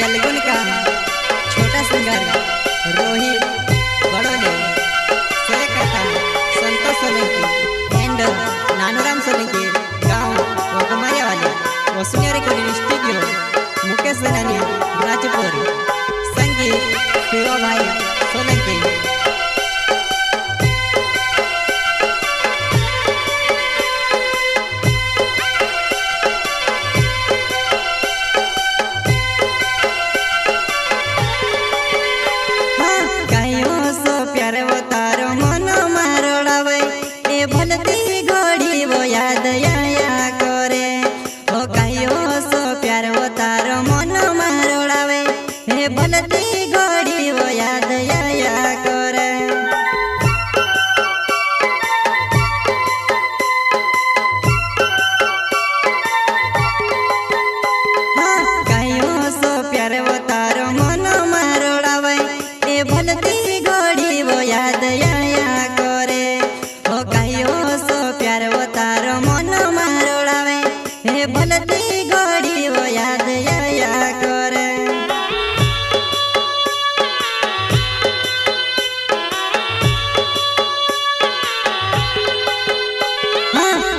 तेलुगु का छोटा सिंगर रोहित बड़ोले से कथा संतोष सोलंकी एंड नानूराम सोलंकी गांव वगमारिया वाले वसुनिया रिकॉर्डिंग स्टूडियो मुकेश सेनानी राजपुर संगीत शिवा भाई सोलंकी।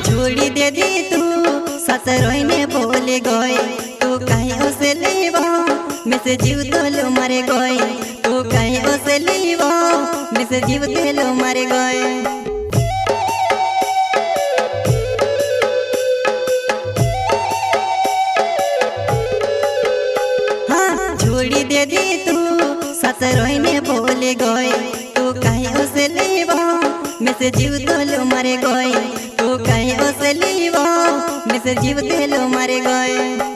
छोड़ी दे दी तू ससुरोई में बोले गए तू कहीं उसे लीवो मैं से जीव तो मरे गए तू कहीं उसे लीवो मैं से जीव तो मरे गए। हाँ छोड़ी दे दी तू ससुरोई में बोले गए तू कहीं उसे लीवो मैं से जीव तो मरे गए तू कहीं उसे लीवो मैं से जीव तेलो मरे गए।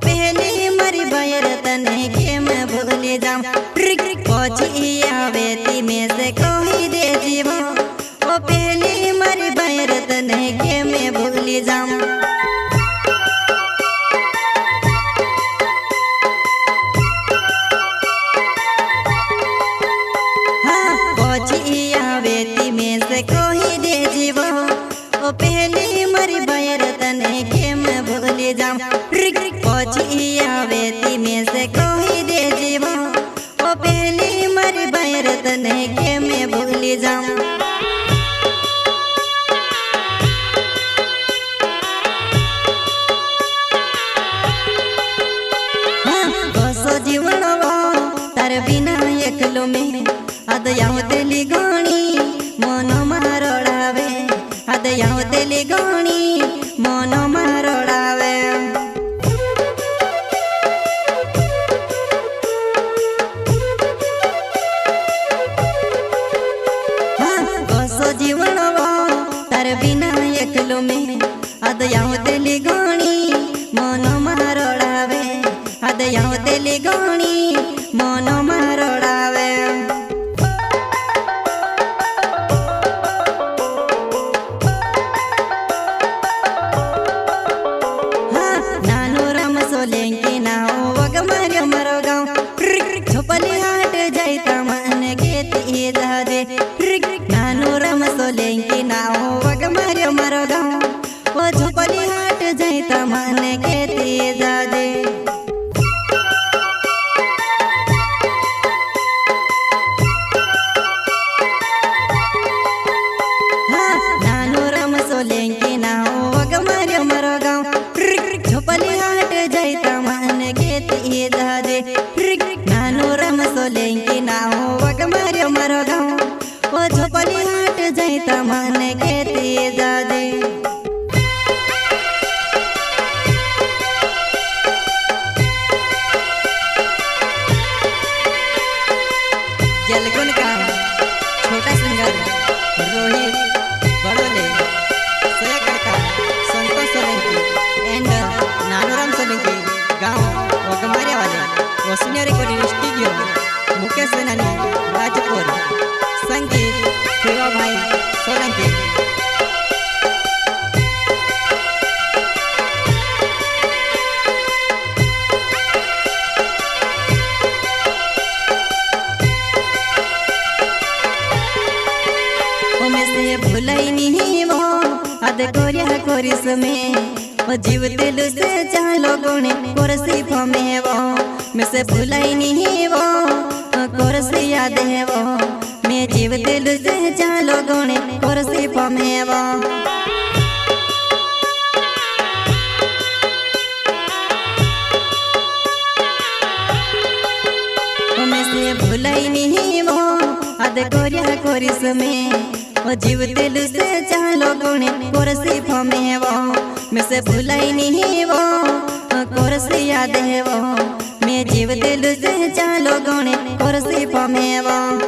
पहले मरी बयर तने के मैं भूल जाऊं पहुंचिया बेटी में से कोई दे जीवो ओ पहले मरी बयर तने के मैं भूल जाऊं। हाँ पहुंचिया बेटी में से कोई दे जीवो ओ पहले मरी बयर तने के मैं भूल जाऊं पहुंचिया बेटी में से कोई दे जीवो ओ पहली मर बैरत नहीं के मैं भूल जाऊं। हाँ बसो जीवन वो तार बिना एकलो में अद याव तेली गोणी मोनो मारोड़ावे अद याव तेली गोणी मोनो मारोड़ावे। जीवन वो तार बिना एकलो में अद याव तेली गोणी मोनो मारोड़ावे अद याव तेली गोणी मोनो मारोड़ावे। हाँ नानूराम सोलंकी नाओ वगमार्यो मरो गाँव झोपली हाट जाइता मन घेती दादे नानूराम सोलंकी नाओ वगमार्यो मरो गाँव वो झोपली हाट जाइता मन घेती दादे। हाँ नानूराम सोलंकी नाओ वगमार्यो मरो गाँव झोपली हाट जाइता मन घेती दादे नानूराम सोलंकी नाओ वगमार्यो मरो गाँव वो झोपली हाट जाइता मन घेती दादे। छोटा सिंगर रोहित बड़ोले सहकर्ता संतोष सोलंकी एंड नानूराम सोलंकी गांव वगमारिया वाले वसुनिया रिकॉर्डिंग स्टूडियो मुकेश सेनानी राजपुर संगीत शिवा भाई सोलंकी। भुलाई नहीं वो अद कोरिया कोरिस में वो जीव दिल से जहाँ लोगों ने कोरसी फमे वो मैं से भुलाई नहीं वो कोरसी याद है वो मैं जीव दिल से जहाँ लोगों ने कोरसी फमे वो मैं से भुलाई नहीं वो अद कोरिया कोरिस में वो जीव दिल से जहाँ लोगों ने कोरसी फमे वो मैं से भुलाई नहीं वो कोरसी याद है वो मैं जीव दिल से जहाँ लोगों ने कोरसी फमे वो।